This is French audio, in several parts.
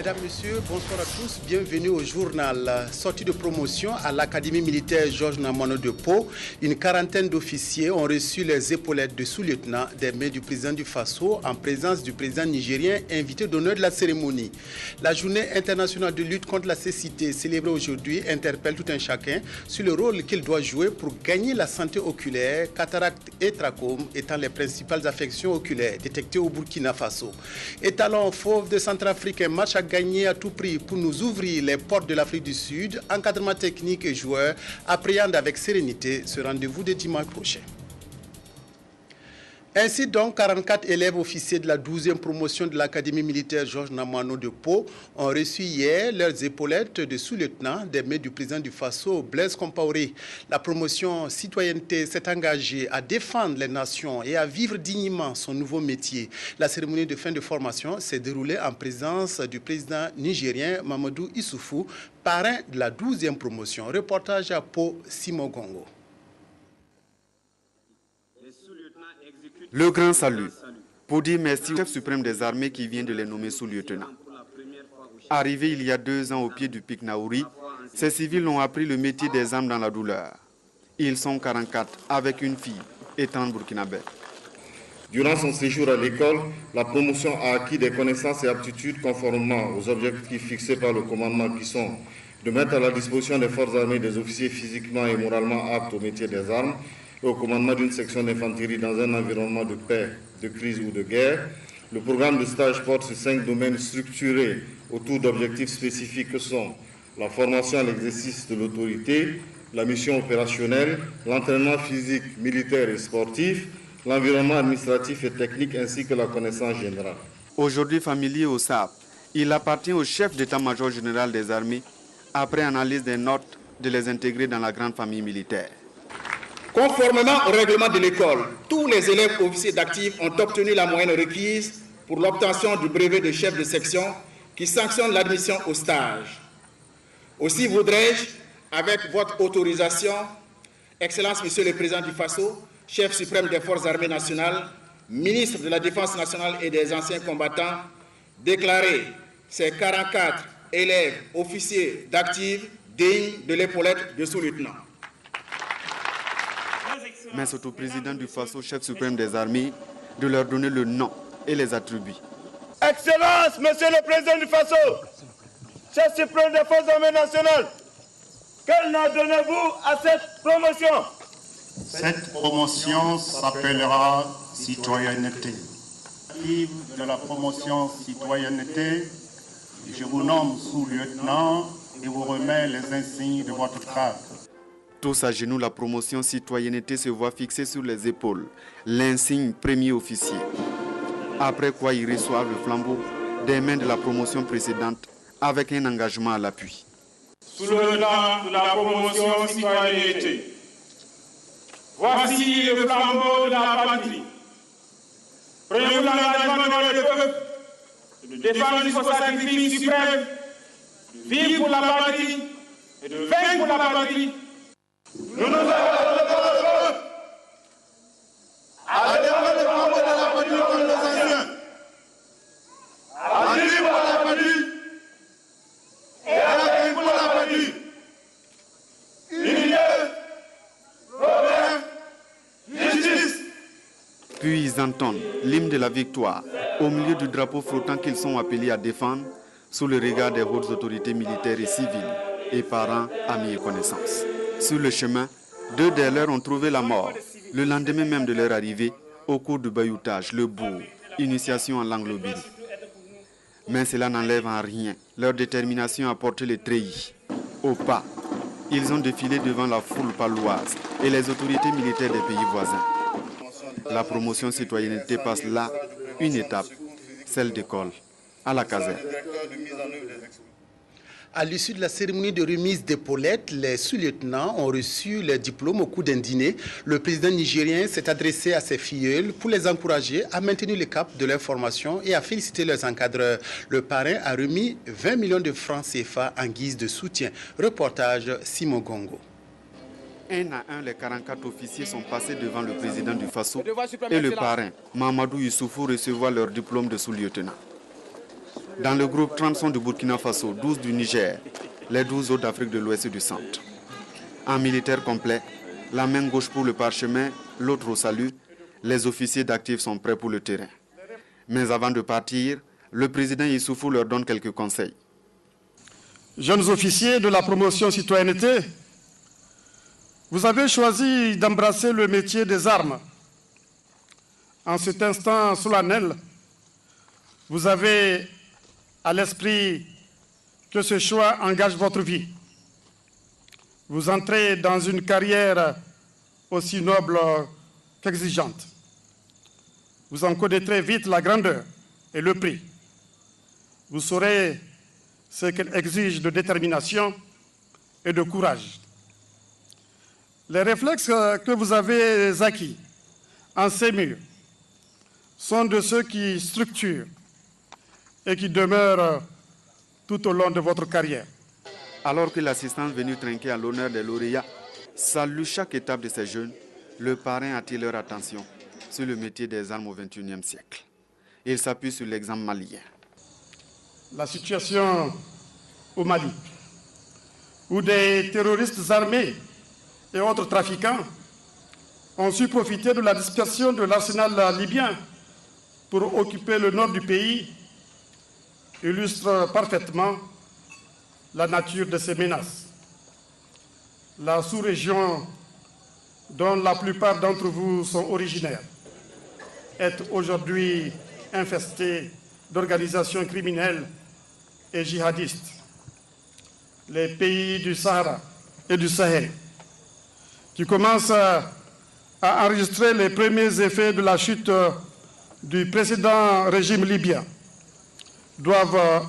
Mesdames, Messieurs, bonsoir à tous. Bienvenue au journal. Sortie de promotion à l'Académie militaire Georges Namanou de Pau, une quarantaine d'officiers ont reçu les épaulettes de sous-lieutenant des mains du président du Faso en présence du président nigérien invité d'honneur de la cérémonie. La journée internationale de lutte contre la cécité célébrée aujourd'hui interpelle tout un chacun sur le rôle qu'il doit jouer pour gagner la santé oculaire, cataracte et trachome étant les principales affections oculaires détectées au Burkina Faso. Étalon fauve de Centrafrique, match à gagner à tout prix pour nous ouvrir les portes de l'Afrique du Sud. Encadrement technique et joueurs appréhendent avec sérénité ce rendez-vous de dimanche prochain. Ainsi donc, 44 élèves officiers de la 12e promotion de l'Académie militaire Georges Namanou de Pau ont reçu hier leurs épaulettes de sous-lieutenant des mains du président du Faso, Blaise Compaoré. La promotion citoyenneté s'est engagée à défendre les nations et à vivre dignement son nouveau métier. La cérémonie de fin de formation s'est déroulée en présence du président nigérien Mamadou Issoufou, parrain de la 12e promotion. Reportage à Pau, Simon Gongo. Le grand salut pour dire merci au chef suprême des armées qui vient de les nommer sous-lieutenants. Arrivés il y a 2 ans au pied du pic Naouri, ces civils ont appris le métier des armes dans la douleur. Ils sont 44 avec une fille, étant burkinabé. Durant son séjour à l'école, la promotion a acquis des connaissances et aptitudes conformément aux objectifs fixés par le commandement qui sont de mettre à la disposition des forces armées des officiers physiquement et moralement aptes au métier des armes et au commandement d'une section d'infanterie dans un environnement de paix, de crise ou de guerre. Le programme de stage porte sur 5 domaines structurés autour d'objectifs spécifiques que sont la formation à l'exercice de l'autorité, la mission opérationnelle, l'entraînement physique, militaire et sportif, l'environnement administratif et technique ainsi que la connaissance générale. Aujourd'hui familier au SAP, il appartient au chef d'état-major général des armées, après analyse des notes, de les intégrer dans la grande famille militaire. Conformément au règlement de l'école, tous les élèves officiers d'actifs ont obtenu la moyenne requise pour l'obtention du brevet de chef de section qui sanctionne l'admission au stage. Aussi voudrais-je, avec votre autorisation, Excellence Monsieur le Président du Faso, chef suprême des Forces armées nationales, ministre de la Défense nationale et des anciens combattants, déclarer ces 44 élèves officiers d'actifs dignes de l'épaulette de sous-lieutenant. Mais c'est au président du Faso, chef suprême des armées, de leur donner le nom et les attributs. Excellence, Monsieur le Président du Faso, chef suprême des Forces armées nationales, quel nom donnez-vous à cette promotion? Cette promotion s'appellera citoyenneté. Vive de la promotion citoyenneté, je vous nomme sous-lieutenant et vous remets les insignes de votre grade. Tous à genoux, la promotion citoyenneté se voit fixée sur les épaules, l'insigne premier officier. Après quoi ils reçoivent le flambeau des mains de la promotion précédente avec un engagement à l'appui. Sous le nom de la promotion citoyenneté, voici le flambeau de la patrie. Prenez-vous l'engagement devant le peuple de défendre jusqu'au sacrifice suprême, de vivre pour la patrie et de vaincre pour la patrie. Nous nous avons à défendre le flambeau de la patrie contre nos anciens, à vivre pour la patrie et à vaincre pour la patrie. Unité, progrès, justice. Puis ils entendent l'hymne de la victoire au milieu du drapeau flottant qu'ils sont appelés à défendre sous le regard des hautes autorités militaires et civiles et parents, amis et connaissances. Sur le chemin, 2 des leurs ont trouvé la mort le lendemain même de leur arrivée au cours du bayoutage, le bourg, initiation en langue lobiri. Mais cela n'enlève en rien leur détermination à porter les treillis. Au pas, ils ont défilé devant la foule paloise et les autorités militaires des pays voisins. La promotion citoyenneté passe là une étape, celle d'école, à la caserne. À l'issue de la cérémonie de remise d'épaulettes, les sous-lieutenants ont reçu les diplômes au cours d'un dîner. Le président nigérien s'est adressé à ses filleuls pour les encourager à maintenir le cap de leur formation et à féliciter leurs encadreurs. Le parrain a remis 20 millions de francs CFA en guise de soutien. Reportage Simon Gongo. Un à un, les 44 officiers sont passés devant le président du Faso et le parrain, Mamadou Issoufou, recevoir leur diplôme de sous-lieutenant. Dans le groupe, 30 sont du Burkina Faso, 12 du Niger, les 12 autres d'Afrique de l'Ouest et du Centre. En militaire complet, la main gauche pour le parchemin, l'autre au salut, les officiers d'actifs sont prêts pour le terrain. Mais avant de partir, le président Issoufou leur donne quelques conseils. Jeunes officiers de la promotion citoyenneté, vous avez choisi d'embrasser le métier des armes. En cet instant solennel, vous avez à l'esprit que ce choix engage votre vie. Vous entrez dans une carrière aussi noble qu'exigeante. Vous en connaîtrez vite la grandeur et le prix. Vous saurez ce qu'elle exige de détermination et de courage. Les réflexes que vous avez acquis en ces murs sont de ceux qui structurent et qui demeurent tout au long de votre carrière. Alors que l'assistance venue trinquer à l'honneur des lauréats salue chaque étape de ces jeunes, le parrain attire leur attention sur le métier des armes au XXIe siècle. Il s'appuie sur l'exemple malien. La situation au Mali, où des terroristes armés et autres trafiquants ont su profiter de la dispersion de l'arsenal libyen pour occuper le nord du pays, illustre parfaitement la nature de ces menaces. La sous-région, dont la plupart d'entre vous sont originaires, est aujourd'hui infestée d'organisations criminelles et djihadistes. Les pays du Sahara et du Sahel, qui commencent à enregistrer les premiers effets de la chute du précédent régime libyen, doivent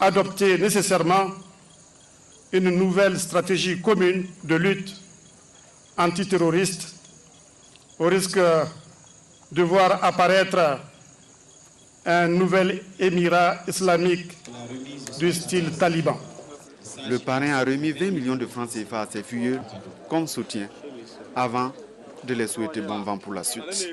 adopter nécessairement une nouvelle stratégie commune de lutte antiterroriste au risque de voir apparaître un nouvel émirat islamique du style taliban. Le parrain a remis 20 millions de francs CFA à ses fuyeux comme soutien avant de les souhaiter bon vent pour la suite.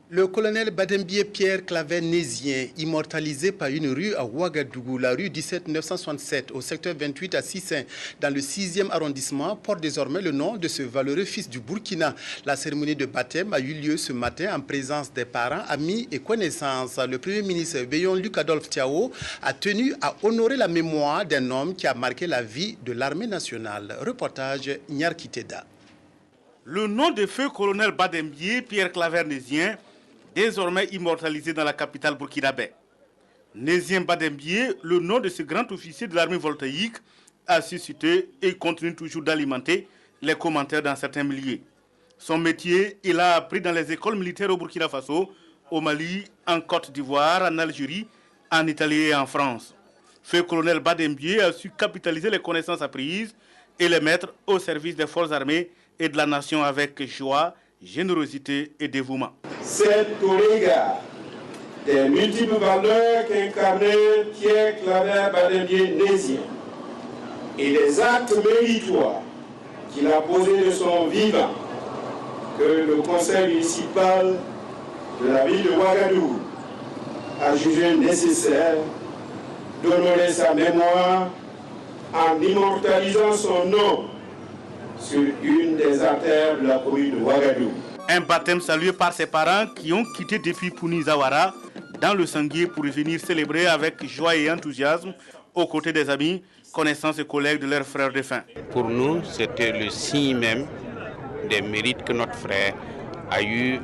Le colonel Badembié Pierre Claver-Nésien, immortalisé par une rue à Ouagadougou, la rue 17-967, au secteur 28 à Sissin, dans le 6e arrondissement, porte désormais le nom de ce valeureux fils du Burkina. La cérémonie de baptême a eu lieu ce matin en présence des parents, amis et connaissances. Le Premier ministre Béyon Luc Adolphe Thiaw a tenu à honorer la mémoire d'un homme qui a marqué la vie de l'armée nationale. Reportage Nyarkiteda. Le nom de feu colonel Badembié Pierre Claver-Nésien, désormais immortalisé dans la capitale burkinabé. Nésien Badembié, le nom de ce grand officier de l'armée voltaïque, a suscité et continue toujours d'alimenter les commentaires dans certains milieux. Son métier, il a appris dans les écoles militaires au Burkina Faso, au Mali, en Côte d'Ivoire, en Algérie, en Italie et en France. Feu colonel Badembié a su capitaliser les connaissances apprises et les mettre au service des forces armées et de la nation avec joie, générosité et dévouement. C'est au regard des multiples valeurs qu'incarnait Pierre Claver Badembié-Nésien et des actes méritoires qu'il a posés de son vivant que le conseil municipal de la ville de Ouagadougou a jugé nécessaire d'honorer sa mémoire en immortalisant son nom sur une des artères de la commune de Ouagadougou. Un baptême salué par ses parents qui ont quitté depuis Pouni-Zawara dans le Sanguier pour venir célébrer avec joie et enthousiasme aux côtés des amis, connaissances et collègues de leurs frères défunts. Pour nous, c'était le signe même des mérites que notre frère a eu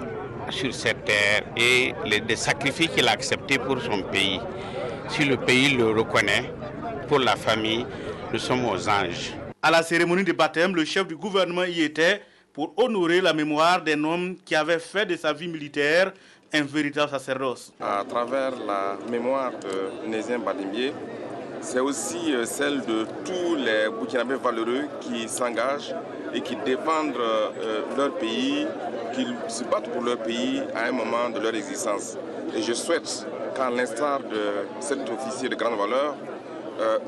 sur cette terre et des sacrifices qu'il a acceptés pour son pays. Si le pays le reconnaît, pour la famille, nous sommes aux anges. À la cérémonie de baptême, le chef du gouvernement y était pour honorer la mémoire d'un homme qui avait fait de sa vie militaire un véritable sacerdoce. À travers la mémoire de Nésien Badembié, c'est aussi celle de tous les Burkinabés valeureux qui s'engagent et qui défendent leur pays, qui se battent pour leur pays à un moment de leur existence. Et je souhaite qu'à l'instar de cet officier de grande valeur,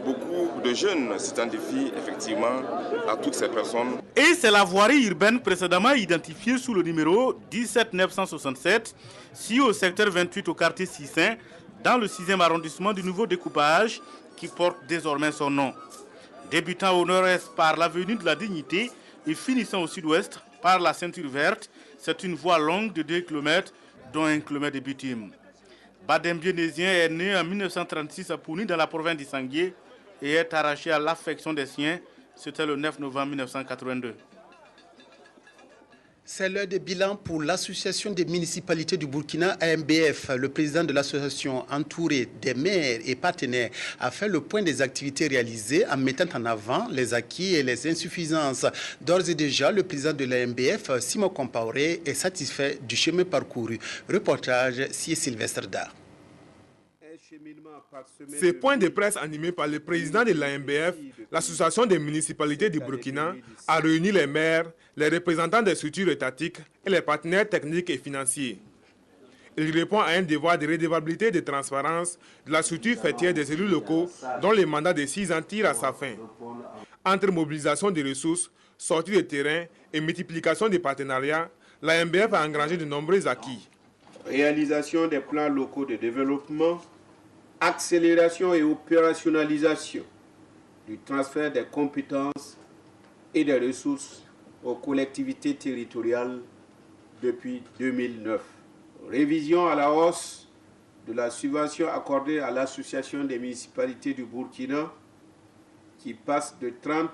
beaucoup de jeunes s'identifient effectivement à toutes ces personnes. Et c'est la voirie urbaine précédemment identifiée sous le numéro 17967, située au secteur 28 au quartier Sissin, dans le 6e arrondissement du nouveau découpage qui porte désormais son nom. Débutant au nord-est par l'avenue de la Dignité et finissant au sud-ouest par la ceinture verte, c'est une voie longue de 2 km, dont 1 km de bitume. Badembie-Nésien est né en 1936 à Pouni, dans la province d'Issangué, et est arraché à l'affection des siens. C'était le 9 novembre 1982. C'est l'heure de bilan pour l'Association des municipalités du Burkina, AMBF. Le président de l'association, entouré des maires et partenaires, a fait le point des activités réalisées en mettant en avant les acquis et les insuffisances. D'ores et déjà, le président de l'AMBF, Simon Compaoré, est satisfait du chemin parcouru. Reportage, si Sylvestre Da. Ces points de presse animés par le président de l'AMBF, l'Association des municipalités du Burkina, a réuni les maires, les représentants des structures étatiques et les partenaires techniques et financiers. Il répond à un devoir de redevabilité et de transparence de la structure fêtière des élus locaux dont le mandat de 6 ans tire à sa fin. Entre mobilisation des ressources, sortie de terrain et multiplication des partenariats, l'AMBF a engrangé de nombreux acquis. Réalisation des plans locaux de développement, accélération et opérationnalisation du transfert des compétences et des ressources aux collectivités territoriales depuis 2009. Révision à la hausse de la subvention accordée à l'Association des municipalités du Burkina qui passe de 30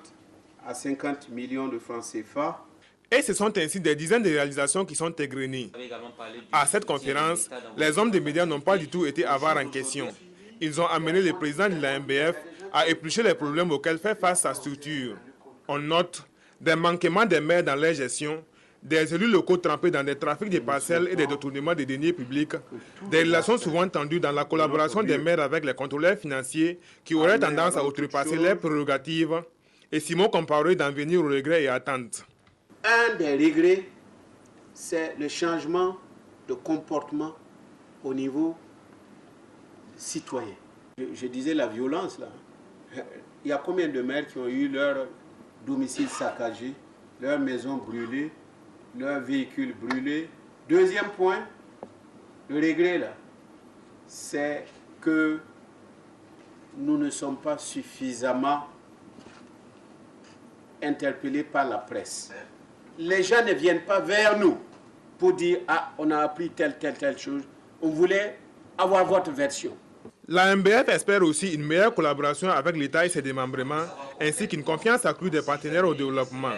à 50 millions de francs CFA. Et ce sont ainsi des dizaines de réalisations qui sont égrenées. À cette conférence, les hommes des médias n'ont pas du tout été avares en question. Ils ont amené le président de l'AMBF à éplucher les problèmes auxquels fait face sa structure. On note des manquements des maires dans leur gestion, des élus locaux trempés dans des trafics de parcelles et des détournements des deniers publics, des relations souvent tendues dans la collaboration des maires avec les contrôleurs financiers qui auraient tendance à outrepasser leurs prérogatives, et Simon Compaoré d'en venir aux regrets et attentes. Un des regrets, c'est le changement de comportement au niveau citoyen. Je disais la violence, là. Il y a combien de maires qui ont eu leur domicile saccagé, leur maison brûlée, leurs véhicules brûlés. Deuxième point, le regret, là, c'est que nous ne sommes pas suffisamment interpellés par la presse. Les gens ne viennent pas vers nous pour dire « Ah, on a appris telle chose. On voulait avoir votre version. » L'AMBF espère aussi une meilleure collaboration avec l'État et ses démembrements, ainsi qu'une confiance accrue des partenaires au développement.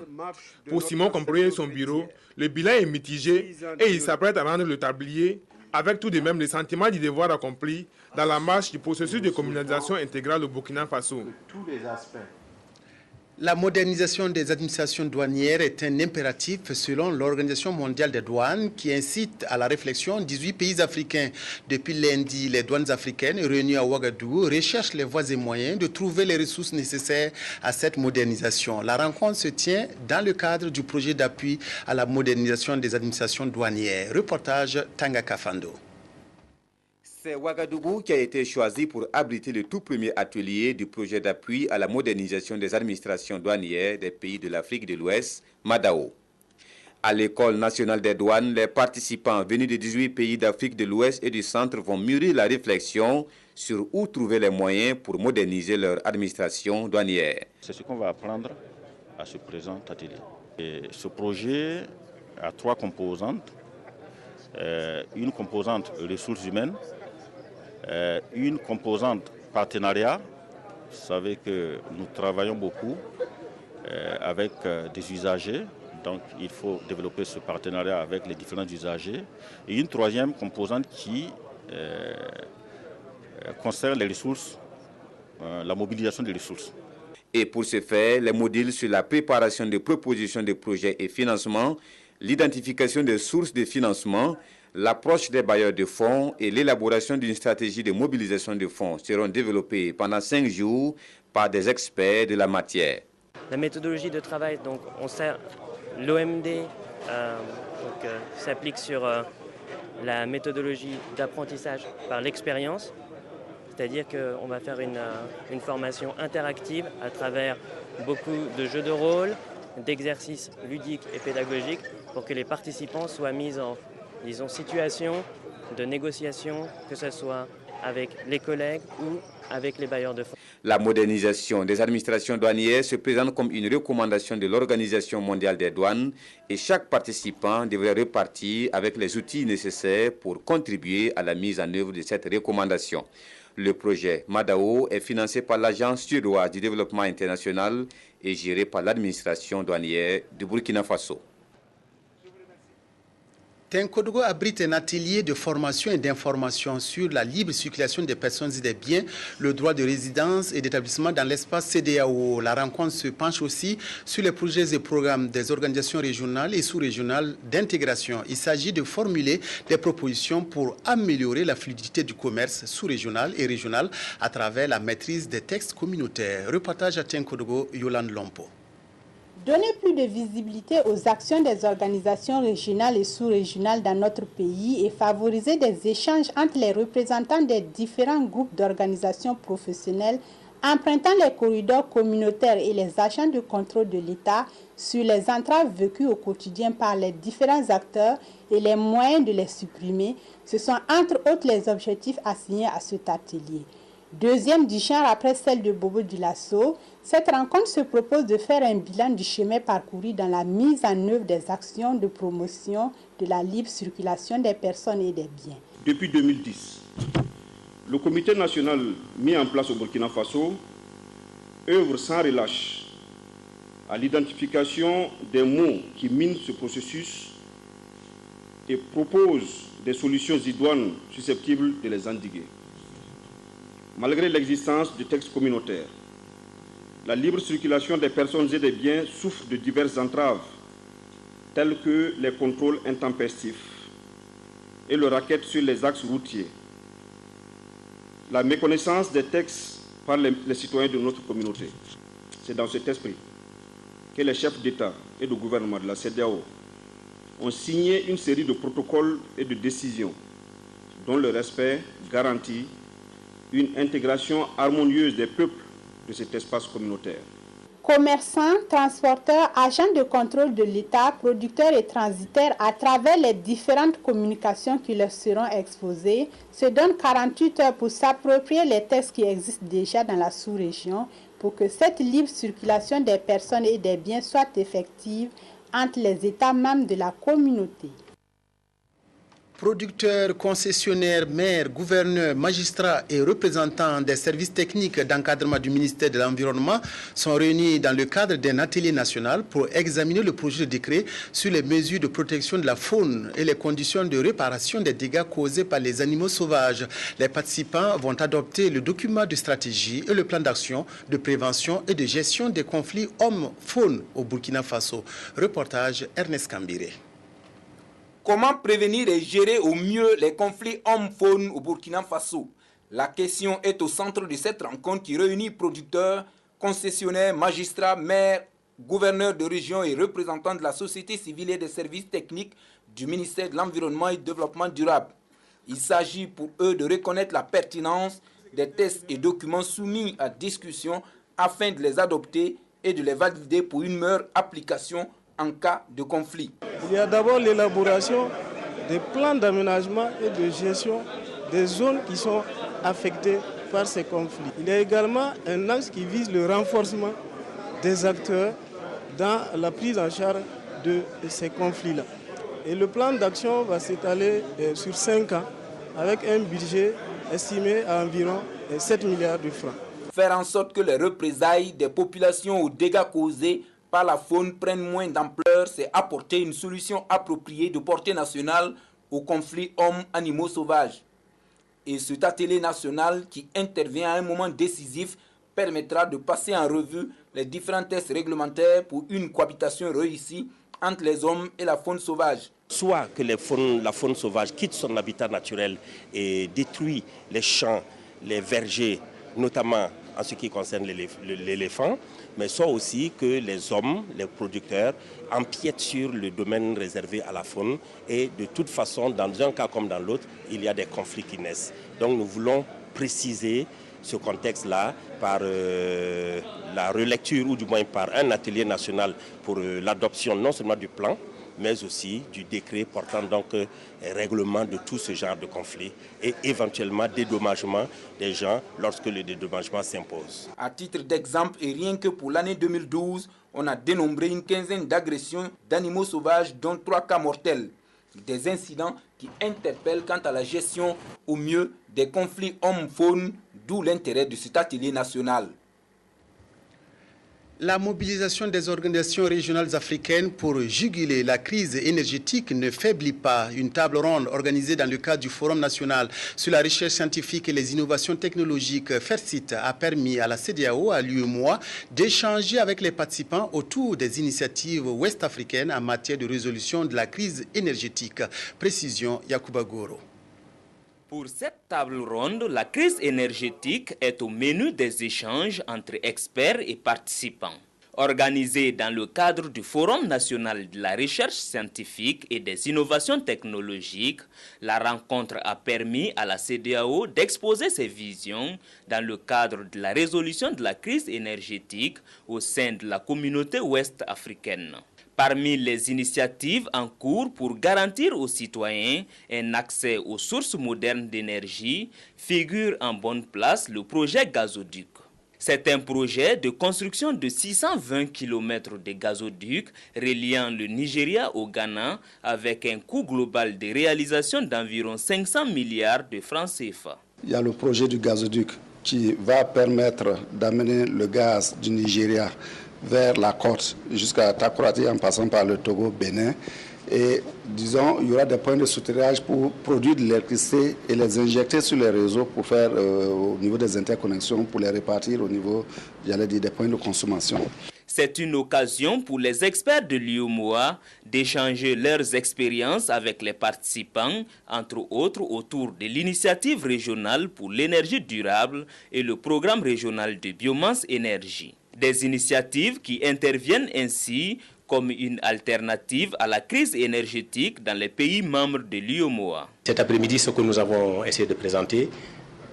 Pour Simon Compaoré et son bureau, le bilan est mitigé et il s'apprête à rendre le tablier, avec tout de même le sentiment du devoir accompli dans la marche du processus de communalisation intégrale au Burkina Faso. La modernisation des administrations douanières est un impératif selon l'Organisation mondiale des douanes qui incite à la réflexion 18 pays africains. Depuis lundi, les douanes africaines réunies à Ouagadougou recherchent les voies et moyens de trouver les ressources nécessaires à cette modernisation. La rencontre se tient dans le cadre du projet d'appui à la modernisation des administrations douanières. Reportage Tanga Kafando. C'est Ouagadougou qui a été choisi pour abriter le tout premier atelier du projet d'appui à la modernisation des administrations douanières des pays de l'Afrique de l'Ouest, MADAO. À l'École nationale des douanes, les participants venus de 18 pays d'Afrique de l'Ouest et du Centre vont mûrir la réflexion sur où trouver les moyens pour moderniser leur administration douanière. C'est ce qu'on va apprendre à ce présent atelier. Et ce projet a 3 composantes. Une composante ressources humaines, une composante partenariat. Vous savez que nous travaillons beaucoup avec des usagers, donc il faut développer ce partenariat avec les différents usagers. Et une troisième composante qui concerne les ressources, la mobilisation des ressources. Et pour ce faire, les modules sur la préparation des propositions de projets et financement, l'identification des sources de financement, l'approche des bailleurs de fonds et l'élaboration d'une stratégie de mobilisation de fonds seront développés pendant 5 jours par des experts de la matière. La méthodologie de travail, donc on sert l'OMD, s'applique sur la méthodologie d'apprentissage par l'expérience, C'est-à-dire qu'on va faire une formation interactive à travers beaucoup de jeux de rôle, d'exercices ludiques et pédagogiques pour que les participants soient mis en, disons, situation de négociation, que ce soit avec les collègues ou avec les bailleurs de fonds. La modernisation des administrations douanières se présente comme une recommandation de l'Organisation mondiale des douanes et chaque participant devrait repartir avec les outils nécessaires pour contribuer à la mise en œuvre de cette recommandation. Le projet Madao est financé par l'Agence suédoise du développement international et géré par l'administration douanière du Burkina Faso. Tinkodogo abrite un atelier de formation et d'information sur la libre circulation des personnes et des biens, le droit de résidence et d'établissement dans l'espace CEDEAO. La rencontre se penche aussi sur les projets et programmes des organisations régionales et sous-régionales d'intégration. Il s'agit de formuler des propositions pour améliorer la fluidité du commerce sous-régional et régional à travers la maîtrise des textes communautaires. Reportage à Tinkodogo, Yolande Lompo. Donner plus de visibilité aux actions des organisations régionales et sous-régionales dans notre pays et favoriser des échanges entre les représentants des différents groupes d'organisations professionnelles empruntant les corridors communautaires et les agents de contrôle de l'État sur les entraves vécues au quotidien par les différents acteurs et les moyens de les supprimer, ce sont entre autres les objectifs assignés à cet atelier. Deuxième du genre après celle de Bobo Dioulasso, cette rencontre se propose de faire un bilan du chemin parcouru dans la mise en œuvre des actions de promotion de la libre circulation des personnes et des biens. Depuis 2010, le comité national mis en place au Burkina Faso œuvre sans relâche à l'identification des maux qui minent ce processus et propose des solutions idoines susceptibles de les endiguer. Malgré l'existence de textes communautaires, la libre circulation des personnes et des biens souffre de diverses entraves, telles que les contrôles intempestifs et le racket sur les axes routiers. La méconnaissance des textes par les citoyens de notre communauté. C'est dans cet esprit que les chefs d'État et de gouvernement de la CEDEAO ont signé une série de protocoles et de décisions dont le respect garantit une intégration harmonieuse des peuples de cet espace communautaire. Commerçants, transporteurs, agents de contrôle de l'État, producteurs et transitaires, à travers les différentes communications qui leur seront exposées, se donnent 48 heures pour s'approprier les textes qui existent déjà dans la sous-région pour que cette libre circulation des personnes et des biens soit effective entre les États membres de la communauté. Producteurs, concessionnaires, maires, gouverneurs, magistrats et représentants des services techniques d'encadrement du ministère de l'Environnement sont réunis dans le cadre d'un atelier national pour examiner le projet de décret sur les mesures de protection de la faune et les conditions de réparation des dégâts causés par les animaux sauvages. Les participants vont adopter le document de stratégie et le plan d'action de prévention et de gestion des conflits hommes-faune au Burkina Faso. Reportage Ernest Kambiré. Comment prévenir et gérer au mieux les conflits hommes-faune au Burkina Faso? La question est au centre de cette rencontre qui réunit producteurs, concessionnaires, magistrats, maires, gouverneurs de région et représentants de la société civile et des services techniques du ministère de l'Environnement et du Développement durable. Il s'agit pour eux de reconnaître la pertinence des tests et documents soumis à discussion afin de les adopter et de les valider pour une meilleure application en cas de conflit. Il y a d'abord l'élaboration des plans d'aménagement et de gestion des zones qui sont affectées par ces conflits. Il y a également un axe qui vise le renforcement des acteurs dans la prise en charge de ces conflits-là. Et le plan d'action va s'étaler sur 5 ans avec un budget estimé à environ 7 milliards de francs. Faire en sorte que les représailles des populations aux dégâts causés par la faune prennent moins d'ampleur, c'est apporter une solution appropriée de portée nationale au conflit hommes-animaux sauvages. Et cet atelier national qui intervient à un moment décisif permettra de passer en revue les différents tests réglementaires pour une cohabitation réussie entre les hommes et la faune sauvage. Soit que la faune sauvage quitte son habitat naturel et détruit les champs, les vergers, notamment en ce qui concerne l'éléphant, mais soit aussi que les hommes, les producteurs, empiètent sur le domaine réservé à la faune et de toute façon, dans un cas comme dans l'autre, il y a des conflits qui naissent. Donc nous voulons préciser ce contexte-là par la relecture ou du moins par un atelier national pour l'adoption non seulement du plan, mais aussi du décret portant donc règlement de tout ce genre de conflit et éventuellement dédommagement des gens lorsque le dédommagement s'impose. À titre d'exemple, et rien que pour l'année 2012, on a dénombré une quinzaine d'agressions d'animaux sauvages, dont 3 cas mortels. Des incidents qui interpellent quant à la gestion au mieux des conflits homme-faune, d'où l'intérêt de cet atelier national. La mobilisation des organisations régionales africaines pour juguler la crise énergétique ne faiblit pas. Une table ronde organisée dans le cadre du Forum national sur la recherche scientifique et les innovations technologiques FERCIT a permis à la CEDEAO, à l'UEMOA, d'échanger avec les participants autour des initiatives ouest-africaines en matière de résolution de la crise énergétique. Précision Yacouba Goro. Pour cette table ronde, la crise énergétique est au menu des échanges entre experts et participants. Organisée dans le cadre du Forum national de la recherche scientifique et des innovations technologiques, la rencontre a permis à la CEDEAO d'exposer ses visions dans le cadre de la résolution de la crise énergétique au sein de la communauté ouest-africaine. Parmi les initiatives en cours pour garantir aux citoyens un accès aux sources modernes d'énergie figure en bonne place le projet gazoduc. C'est un projet de construction de 620 km de gazoduc reliant le Nigeria au Ghana avec un coût global de réalisation d'environ 500 milliards de francs CFA. Il y a le projet du gazoduc qui va permettre d'amener le gaz du Nigeria vers la côte jusqu'à Takoradi en passant par le Togo, Bénin. Et disons, il y aura des points de souterrage pour produire de l'électricité et les injecter sur les réseaux pour faire au niveau des interconnexions, pour les répartir au niveau, j'allais dire, des points de consommation. C'est une occasion pour les experts de l'UEMOA d'échanger leurs expériences avec les participants, entre autres autour de l'initiative régionale pour l'énergie durable et le programme régional de biomasse énergie. Des initiatives qui interviennent ainsi comme une alternative à la crise énergétique dans les pays membres de l'UEMOA. Cet après-midi, ce que nous avons essayé de présenter,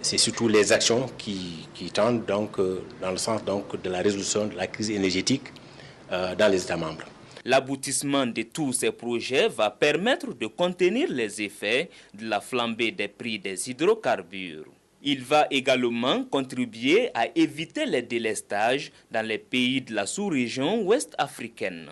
c'est surtout les actions qui tendent donc, dans le sens donc, de la résolution de la crise énergétique dans les États membres. L'aboutissement de tous ces projets va permettre de contenir les effets de la flambée des prix des hydrocarbures. Il va également contribuer à éviter les délestages dans les pays de la sous-région ouest-africaine.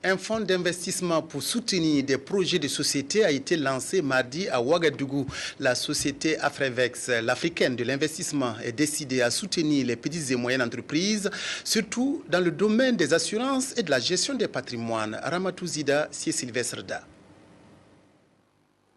Un fonds d'investissement pour soutenir des projets de société a été lancé mardi à Ouagadougou. La société Afrevex, l'africaine de l'investissement, est décidée à soutenir les petites et moyennes entreprises, surtout dans le domaine des assurances et de la gestion des patrimoines. Ramatou Zida, Sylvestre Da.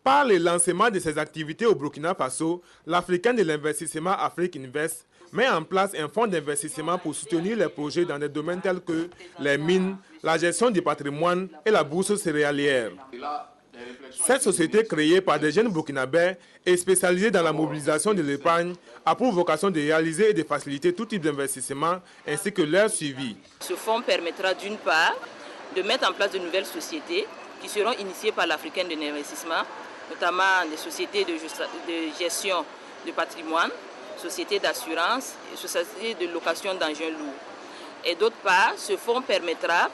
Par le lancement de ses activités au Burkina Faso, l'Africaine de l'investissement Afrique Invest met en place un fonds d'investissement pour soutenir les projets dans des domaines tels que les mines, la gestion du patrimoine et la bourse céréalière. Cette société créée par des jeunes burkinabés et spécialisée dans la mobilisation de l'épargne a pour vocation de réaliser et de faciliter tout type d'investissement ainsi que leur suivi. Ce fonds permettra d'une part de mettre en place de nouvelles sociétés qui seront initiées par l'Africaine de l'investissement, notamment des sociétés de gestion de patrimoine, sociétés d'assurance et sociétés de location d'engins lourds. Et d'autre part, ce fonds permettra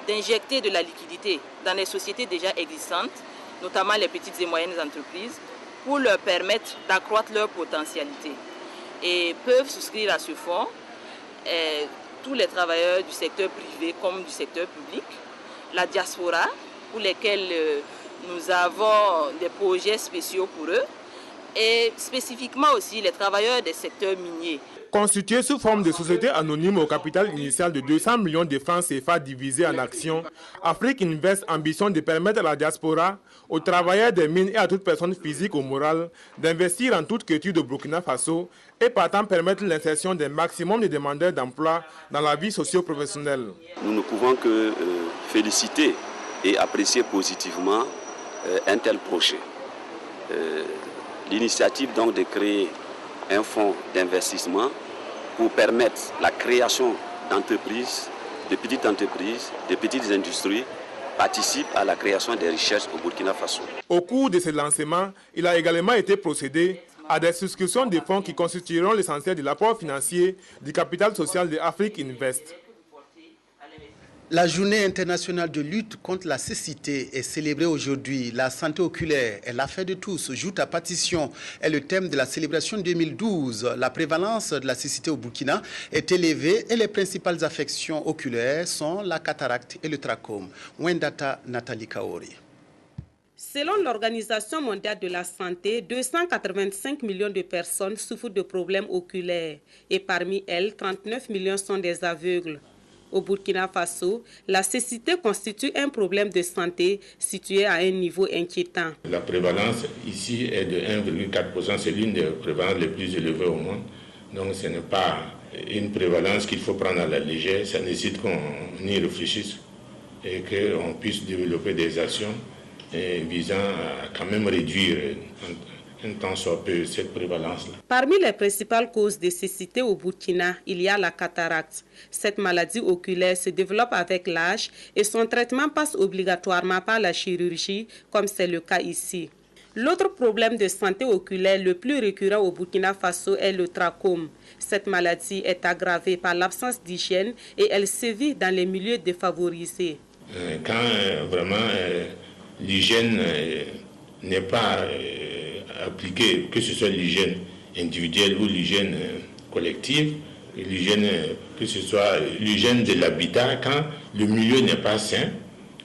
d'injecter de la liquidité dans les sociétés déjà existantes, notamment les petites et moyennes entreprises, pour leur permettre d'accroître leur potentialité. Et peuvent souscrire à ce fonds tous les travailleurs du secteur privé comme du secteur public, la diaspora, pour lesquels nous avons des projets spéciaux pour eux, et spécifiquement aussi les travailleurs des secteurs miniers. Constituée sous forme de société anonyme au capital initial de 200 millions de francs CFA divisés en actions, Afrique Invest ambitionne de permettre à la diaspora, aux travailleurs des mines et à toute personne physique ou morale d'investir en toute culture de Burkina Faso et partant permettre l'insertion d'un maximum de demandeurs d'emploi dans la vie socio-professionnelle. Nous ne pouvons que féliciter et apprécier positivement un tel projet. L'initiative donc de créer un fonds d'investissement pour permettre la création d'entreprises, de petites industries, participe à la création des richesses au Burkina Faso. Au cours de ce lancement, il a également été procédé à des souscriptions de fonds qui constitueront l'essentiel de l'apport financier du capital social de Afrique Invest. La journée internationale de lutte contre la cécité est célébrée aujourd'hui. La santé oculaire est l'affaire de tous. Joue ta partition est le thème de la célébration 2012. La prévalence de la cécité au Burkina est élevée et les principales affections oculaires sont la cataracte et le trachome. Wendata Nathalie Kaori. Selon l'Organisation mondiale de la santé, 285 millions de personnes souffrent de problèmes oculaires et parmi elles, 39 millions sont des aveugles. Au Burkina Faso, la cécité constitue un problème de santé situé à un niveau inquiétant. La prévalence ici est de 1,4%, c'est l'une des prévalences les plus élevées au monde. Donc ce n'est pas une prévalence qu'il faut prendre à la légère, ça nécessite qu'on y réfléchisse et qu'on puisse développer des actions visant à quand même réduire un tant soit peu cette prévalence-là. Parmi les principales causes de cécité au Burkina, il y a la cataracte. Cette maladie oculaire se développe avec l'âge et son traitement passe obligatoirement par la chirurgie, comme c'est le cas ici. L'autre problème de santé oculaire le plus récurrent au Burkina Faso est le trachome. Cette maladie est aggravée par l'absence d'hygiène et elle sévit dans les milieux défavorisés. Quand vraiment l'hygiène n'est pas appliquée, que ce soit l'hygiène individuelle ou l'hygiène collective, l'hygiène, que ce soit l'hygiène de l'habitat, quand le milieu n'est pas sain,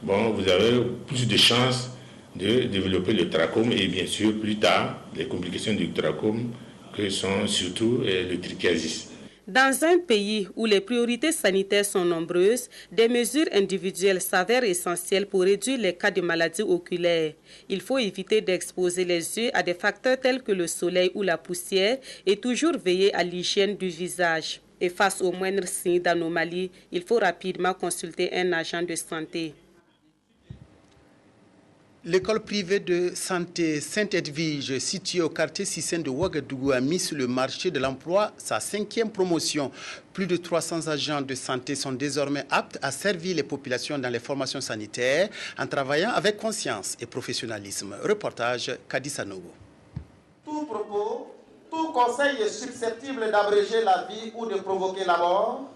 bon, vous avez plus de chances de développer le trachome et bien sûr plus tard les complications du trachome que sont surtout le trichiasis. Dans un pays où les priorités sanitaires sont nombreuses, des mesures individuelles s'avèrent essentielles pour réduire les cas de maladies oculaires. Il faut éviter d'exposer les yeux à des facteurs tels que le soleil ou la poussière et toujours veiller à l'hygiène du visage. Et face aux moindres signes d'anomalie, il faut rapidement consulter un agent de santé. L'école privée de santé Sainte-Edwige, située au quartier Sissin de Ouagadougou, a mis sur le marché de l'emploi sa 5e promotion. Plus de 300 agents de santé sont désormais aptes à servir les populations dans les formations sanitaires en travaillant avec conscience et professionnalisme. Reportage Kadissa Nogo. Tout propos, tout conseil est susceptible d'abréger la vie ou de provoquer la mort.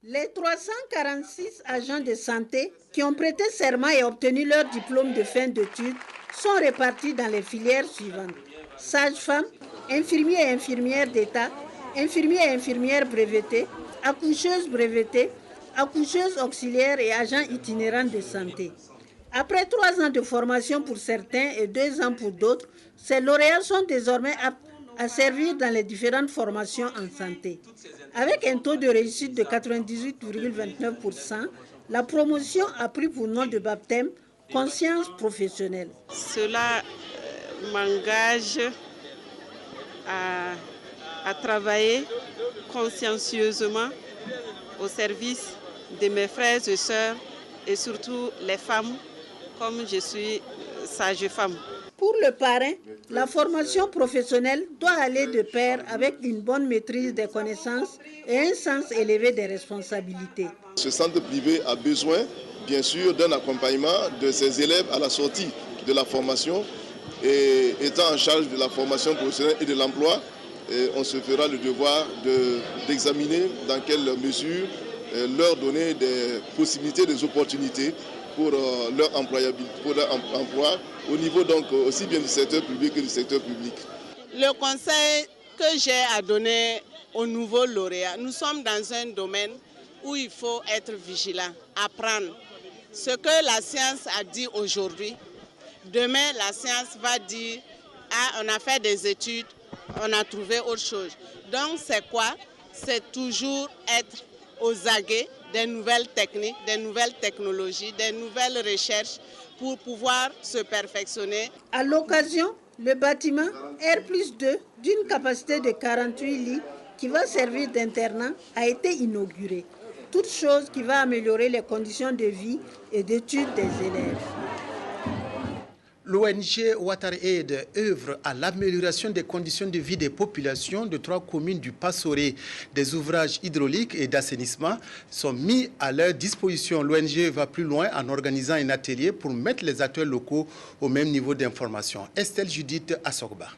Les 346 agents de santé qui ont prêté serment et obtenu leur diplôme de fin d'études sont répartis dans les filières suivantes. Sages-femmes, infirmiers et infirmières d'État, infirmiers et infirmières brevetées, accoucheuses brevetées, accoucheuses auxiliaires et agents itinérants de santé. Après 3 ans de formation pour certains et 2 ans pour d'autres, ces lauréats sont désormais aptes à servir dans les différentes formations en santé. Avec un taux de réussite de 98,29%, la promotion a pris pour nom de baptême conscience professionnelle. Cela m'engage à travailler consciencieusement au service de mes frères et sœurs et surtout les femmes, comme je suis sage-femme. Pour le parrain, la formation professionnelle doit aller de pair avec une bonne maîtrise des connaissances et un sens élevé des responsabilités. Ce centre privé a besoin, bien sûr, d'un accompagnement de ses élèves à la sortie de la formation. Et étant en charge de la formation professionnelle et de l'emploi, on se fera le devoir d'examiner dans quelle mesure leur donner des possibilités, des opportunités pour leur employabilité, pour leur emploi, au niveau donc aussi bien du secteur public que du secteur public. Le conseil que j'ai à donner aux nouveaux lauréats, nous sommes dans un domaine où il faut être vigilant, apprendre. Ce que la science a dit aujourd'hui, demain la science va dire « Ah, on a fait des études, on a trouvé autre chose ». Donc c'est quoi? C'est toujours être aux aguets des nouvelles techniques, des nouvelles technologies, des nouvelles recherches pour pouvoir se perfectionner. À l'occasion, le bâtiment R+2 d'une capacité de 48 lits qui va servir d'internat a été inauguré. Toute chose qui va améliorer les conditions de vie et d'études des élèves. L'ONG WaterAid œuvre à l'amélioration des conditions de vie des populations de 3 communes du Passoré. Des ouvrages hydrauliques et d'assainissement sont mis à leur disposition. L'ONG va plus loin en organisant un atelier pour mettre les acteurs locaux au même niveau d'information. Estelle Judith Assogba.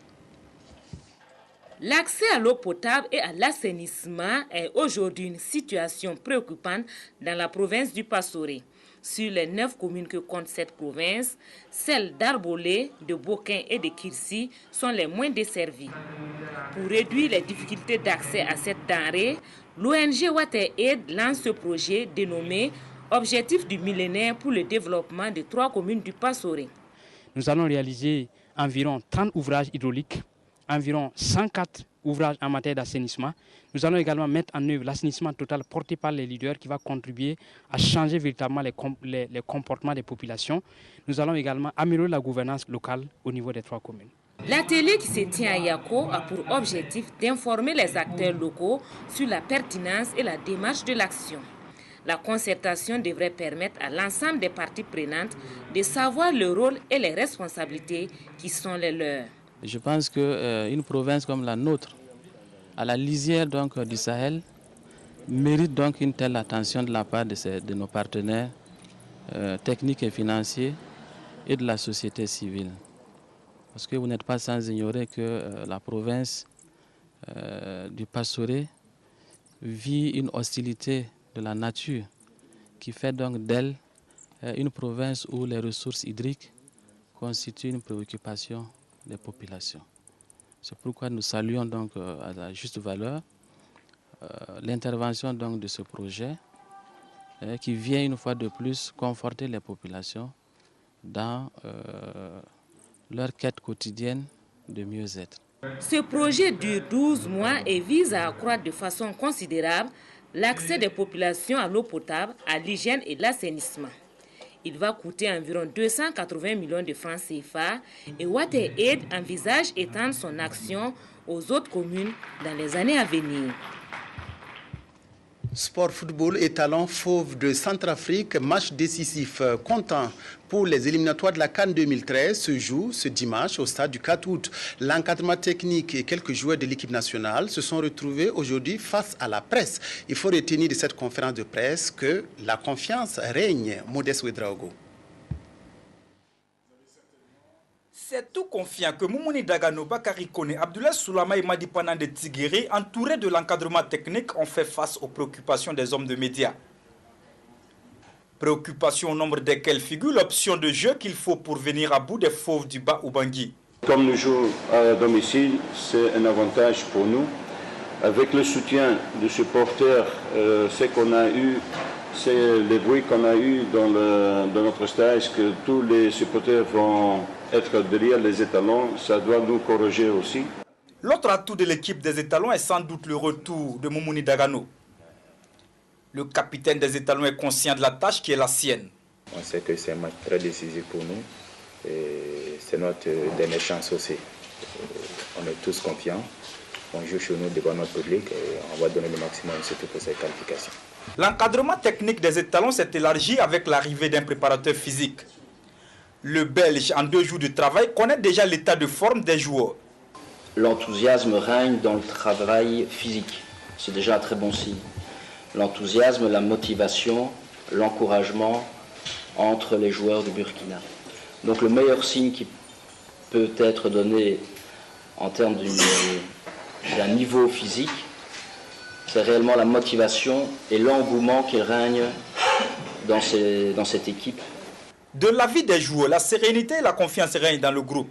L'accès à l'eau potable et à l'assainissement est aujourd'hui une situation préoccupante dans la province du Passoré. Sur les 9 communes que compte cette province, celles d'Arbolé, de Boquin et de Kirsi sont les moins desservies. Pour réduire les difficultés d'accès à cette denrée, l'ONG WaterAid lance ce projet dénommé « Objectif du millénaire pour le développement de 3 communes du Passoré ». Nous allons réaliser environ 30 ouvrages hydrauliques, environ 104 ouvrages en matière d'assainissement. Nous allons également mettre en œuvre l'assainissement total porté par les leaders qui va contribuer à changer véritablement les comportements des populations. Nous allons également améliorer la gouvernance locale au niveau des 3 communes. L'atelier qui se tient à Yako a pour objectif d'informer les acteurs locaux sur la pertinence et la démarche de l'action. La concertation devrait permettre à l'ensemble des parties prenantes de savoir le rôle et les responsabilités qui sont les leurs. Je pense qu'une province comme la nôtre, à la lisière donc du Sahel, mérite donc une telle attention de la part de nos partenaires techniques et financiers et de la société civile. Parce que vous n'êtes pas sans ignorer que la province du Passoré vit une hostilité de la nature qui fait donc d'elle une province où les ressources hydriques constituent une préoccupation des populations. C'est pourquoi nous saluons donc à la juste valeur l'intervention donc de ce projet qui vient une fois de plus conforter les populations dans leur quête quotidienne de mieux-être. Ce projet dure 12 mois et vise à accroître de façon considérable l'accès des populations à l'eau potable, à l'hygiène et l'assainissement. Il va coûter environ 280 millions de francs CFA et WaterAid envisage étendre son action aux autres communes dans les années à venir. Sport, football et talent fauve de Centrafrique, match décisif comptant pour les éliminatoires de la CAN 2013 se joue ce dimanche au stade du 4 août. L'encadrement technique et quelques joueurs de l'équipe nationale se sont retrouvés aujourd'hui face à la presse. Il faut retenir de cette conférence de presse que la confiance règne. Modeste Ouedraogo. C'est tout confiant que Moumouni Dagano, Bakary Kone, Abdoulaye Soulama et Madi Panan de Tigiri, entourés de l'encadrement technique, ont fait face aux préoccupations des hommes de médias. Préoccupations au nombre desquelles figure l'option de jeu qu'il faut pour venir à bout des fauves du bas Ubangui. Comme nous jouons à domicile, c'est un avantage pour nous. Avec le soutien des supporters, ce qu'on a eu, c'est les bruits qu'on a eu dans notre stage, que tous les supporters vont être derrière les étalons, ça doit nous corriger aussi. L'autre atout de l'équipe des étalons est sans doute le retour de Moumouni Dagano. Le capitaine des étalons est conscient de la tâche qui est la sienne. On sait que c'est un match très décisif pour nous et c'est notre dernière chance aussi. On est tous confiants, on joue chez nous devant notre public et on va donner le maximum surtout pour cette qualification. L'encadrement technique des étalons s'est élargi avec l'arrivée d'un préparateur physique. Le Belge, en 2 jours de travail, connaît déjà l'état de forme des joueurs. L'enthousiasme règne dans le travail physique. C'est déjà un très bon signe. L'enthousiasme, la motivation, l'encouragement entre les joueurs du Burkina. Donc le meilleur signe qui peut être donné en termes d'un niveau physique, c'est réellement la motivation et l'engouement qui règne dans cette équipe. De l'avis des joueurs, la sérénité et la confiance règnent dans le groupe.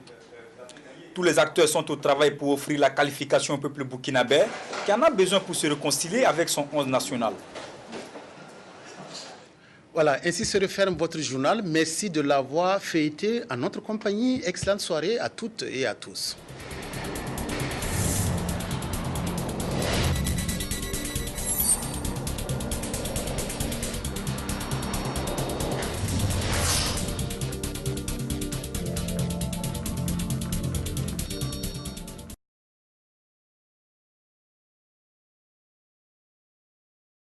Tous les acteurs sont au travail pour offrir la qualification au peuple burkinabé qui en a besoin pour se réconcilier avec son 11 national. Voilà, ainsi se referme votre journal. Merci de l'avoir feuilleté en notre compagnie. Excellente soirée à toutes et à tous.